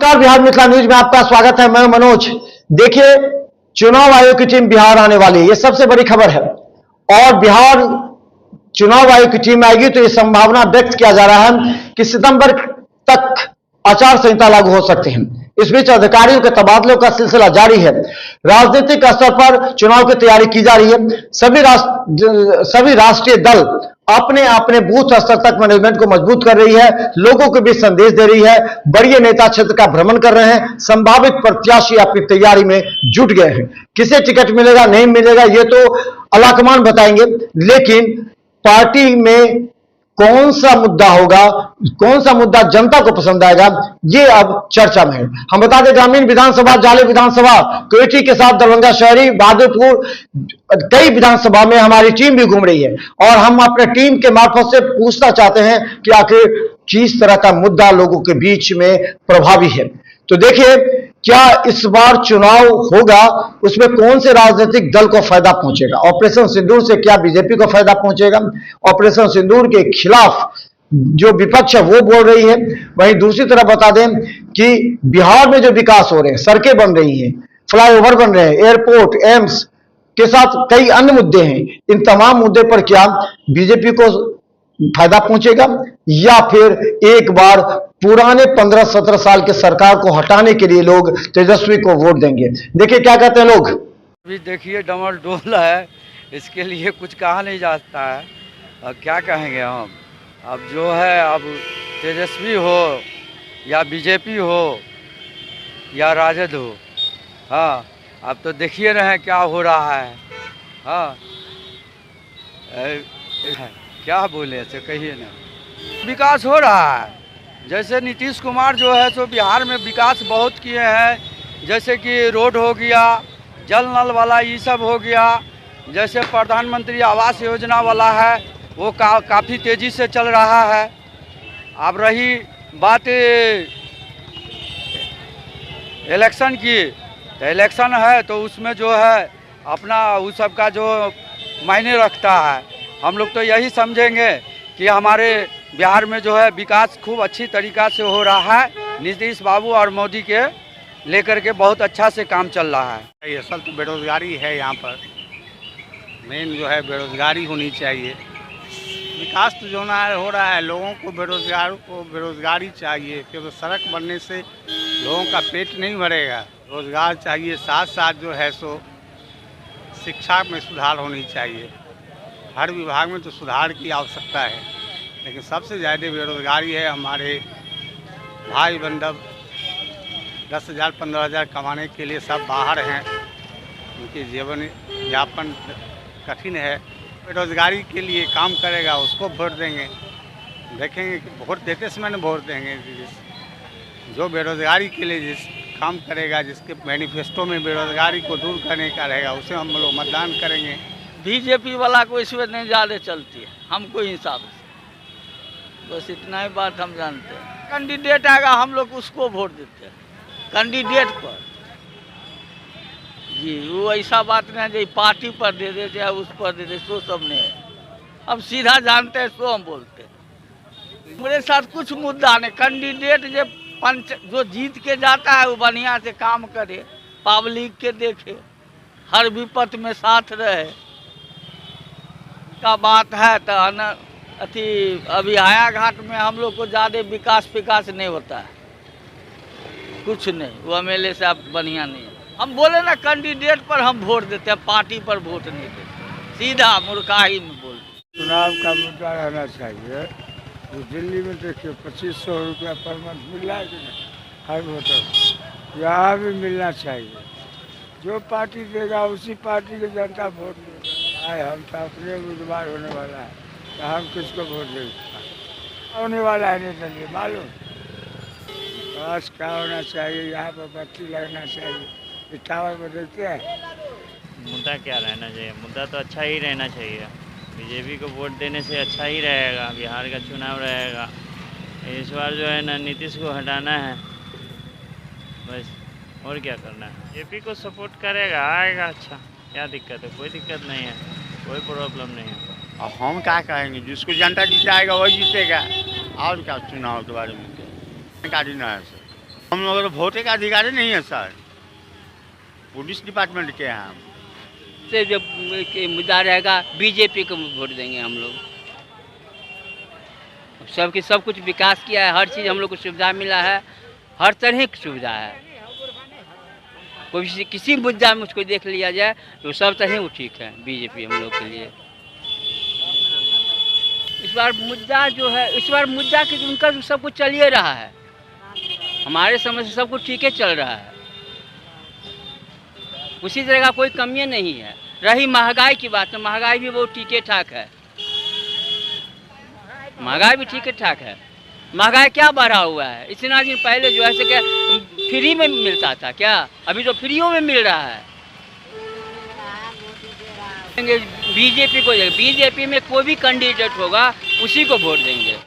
नमस्कार, बिहार मिथिला न्यूज में आपका स्वागत है। मैं मनोज। देखिए, चुनाव आयोग की टीम बिहार आने वाली है, ये सबसे बड़ी खबर है। और बिहार चुनाव आयोग की टीम आएगी तो ये संभावना व्यक्त किया जा रहा है कि सितंबर तक आचार संहिता लागू हो सकते हैं। इस बीच अधिकारियों के तबादलों का सिलसिला जारी है। राजनीतिक स्तर पर चुनाव की तैयारी की जा रही है। सभी राष्ट्रीय दल अपने अपने बूथ स्तर तक मैनेजमेंट को मजबूत कर रही है, लोगों को भी संदेश दे रही है। बड़े नेता क्षेत्र का भ्रमण कर रहे हैं। संभावित प्रत्याशी अपनी तैयारी में जुट गए हैं। किसे टिकट मिलेगा नहीं मिलेगा ये तो अलाकमान बताएंगे, लेकिन पार्टी में कौन सा मुद्दा होगा, कौन सा मुद्दा जनता को पसंद आएगा, ये अब चर्चा में है। हम बता दें, ग्रामीण विधानसभा, जाले विधानसभा, क्वेटी के साथ दरभंगा शहरी, बहादुरपुर, कई विधानसभा में हमारी टीम भी घूम रही है। और हम अपने टीम के मार्फत से पूछना चाहते हैं कि आखिर किस तरह का मुद्दा लोगों के बीच में प्रभावी है। तो देखिए, क्या इस बार चुनाव होगा, उसमें कौन से राजनीतिक दल को फायदा पहुंचेगा। ऑपरेशन सिंदूर से क्या बीजेपी को फायदा पहुंचेगा। ऑपरेशन सिंदूर के खिलाफ जो विपक्ष है वो बोल रही है। वहीं दूसरी तरफ बता दें कि बिहार में जो विकास हो रहे हैं, सड़कें बन रही हैं, फ्लाईओवर बन रहे हैं, एयरपोर्ट, एम्स के साथ कई अन्य मुद्दे हैं। इन तमाम मुद्दे पर क्या बीजेपी को फायदा पहुंचेगा या फिर एक बार पुराने 15-17 साल के सरकार को हटाने के लिए लोग तेजस्वी को वोट देंगे। देखिए क्या कहते हैं लोग। अभी देखिए डमल डोल है, इसके लिए कुछ कहा नहीं जाता है। अब क्या कहेंगे हम। अब जो है, अब तेजस्वी हो या बीजेपी हो या राजद हो, हाँ, अब तो देखिए रहे क्या हो रहा है। हाँ, क्या बोले ऐसे, कहिए ना। विकास हो रहा है, जैसे नीतीश कुमार जो है सो बिहार में विकास बहुत किए हैं। जैसे कि रोड हो गया, जल नल वाला ये सब हो गया। जैसे प्रधानमंत्री आवास योजना वाला है वो काफ़ी तेज़ी से चल रहा है। अब रही बात इलेक्शन की, तो इलेक्शन है तो उसमें जो है अपना उस सब का जो मायने रखता है। हम लोग तो यही समझेंगे कि हमारे बिहार में जो है विकास खूब अच्छी तरीक़ा से हो रहा है। नीतीश बाबू और मोदी के लेकर के बहुत अच्छा से काम चल रहा है। असल तो बेरोज़गारी है, यहाँ पर मेन जो है बेरोज़गारी होनी चाहिए। विकास तो जो ना हो रहा है, लोगों को बेरोज़गारी चाहिए, क्योंकि सड़क बनने से लोगों का पेट नहीं भरेगा। रोज़गार चाहिए, साथ साथ जो है सो शिक्षा में सुधार होनी चाहिए। हर विभाग में तो सुधार की आवश्यकता है, लेकिन सबसे ज़्यादा बेरोज़गारी है। हमारे भाई बंधव 10,000 15,000 कमाने के लिए सब बाहर हैं, उनके जीवन यापन कठिन है। बेरोज़गारी के लिए काम करेगा उसको वोट देंगे। देखेंगे कि वोट देते समय न वोट देंगे जो बेरोज़गारी के लिए जिस काम करेगा, जिसके मैनिफेस्टो में बेरोज़गारी को दूर करने का रहेगा, उसे हम लोग मतदान करेंगे। बीजेपी वाला को इसमें नहीं ज़्यादा चलती है हमको हिसाब से। बस इतना ही बात हम जानते हैं। कैंडिडेट आएगा हम लोग उसको वोट देते हैं, कैंडिडेट पर जी। वो ऐसा बात नहीं है पार्टी पर दे दे चाहे उस पर दे दे, सो सब नहीं है। हम सीधा जानते हैं सो हम बोलते हैं। मेरे साथ कुछ मुद्दा नहीं। कैंडिडेट जो जीत के जाता है वो बढ़िया से काम करे, पब्लिक के देखे, हर विपत्ति में साथ रहे का बात है। तो अथी अभी हाया घाट में हम लोग को ज़्यादा विकास नहीं होता है, कुछ नहीं। वो एमएलए से आप बढ़िया नहीं है। हम बोले ना कैंडिडेट पर हम वोट देते हैं, पार्टी पर वोट नहीं देते। सीधा मुर्खाही में बोल। चुनाव का मुद्दा रहना चाहिए। तो दिल्ली में देखिए 2500 रुपया पर मंथ मिल रहा है कि नहीं हर वोटर, यहाँ भी मिलना चाहिए। जो पार्टी देगा उसी पार्टी की जनता वोट देगा। हम तो अपने उम्मीदवार होने वाला है तो हम किसको वोट देंगे, होने वाला है नहीं चलिए मालूम। बस क्या होना चाहिए, यहाँ पर बत्ती लगना चाहिए। टावर पर देखते हैं। मुद्दा क्या रहना चाहिए, मुद्दा तो अच्छा ही रहना चाहिए। बीजेपी को वोट देने से अच्छा ही रहेगा, बिहार का चुनाव रहेगा। इस बार जो है ना नीतीश को हटाना है बस, और क्या करना है। बीजेपी को सपोर्ट करेगा, आएगा अच्छा, क्या दिक्कत है। कोई दिक्कत नहीं है, कोई प्रॉब्लम नहीं है। अब हम क्या कहेंगे, जिसको जनता जिताएगा वही जीतेगा। और क्या चुनाव के बारे में क्या है। हम लोग वोटे का अधिकारी नहीं है सर, पुलिस डिपार्टमेंट के हैं हम। से जब मुद्दा रहेगा बीजेपी को वोट देंगे हम लोग। सबकी सब कुछ विकास किया है, हर चीज़ हम लोग को सुविधा मिला है, हर तरह की सुविधा है। कोई किसी मुद्दा में उसको देख लिया जाए तो सब तरह वो ठीक है बीजेपी हम लोग के लिए। इस बार मुद्दा जो है, इस बार मुद्दा कि उनका सब कुछ चल ही रहा है, हमारे समझ से सब कुछ ठीक है चल रहा है, उसी तरह का कोई कमी नहीं है। रही महंगाई की बात, तो महंगाई भी बहुत ठीक ठाक है, महंगाई भी ठीक ठाक है। महंगाई क्या बढ़ा हुआ है, इतना दिन पहले जो है से क्या फ्री में मिलता था क्या, अभी तो फ्रीओं में मिल रहा है। बीजेपी को, बीजेपी में कोई भी कैंडिडेट होगा उसी को वोट देंगे।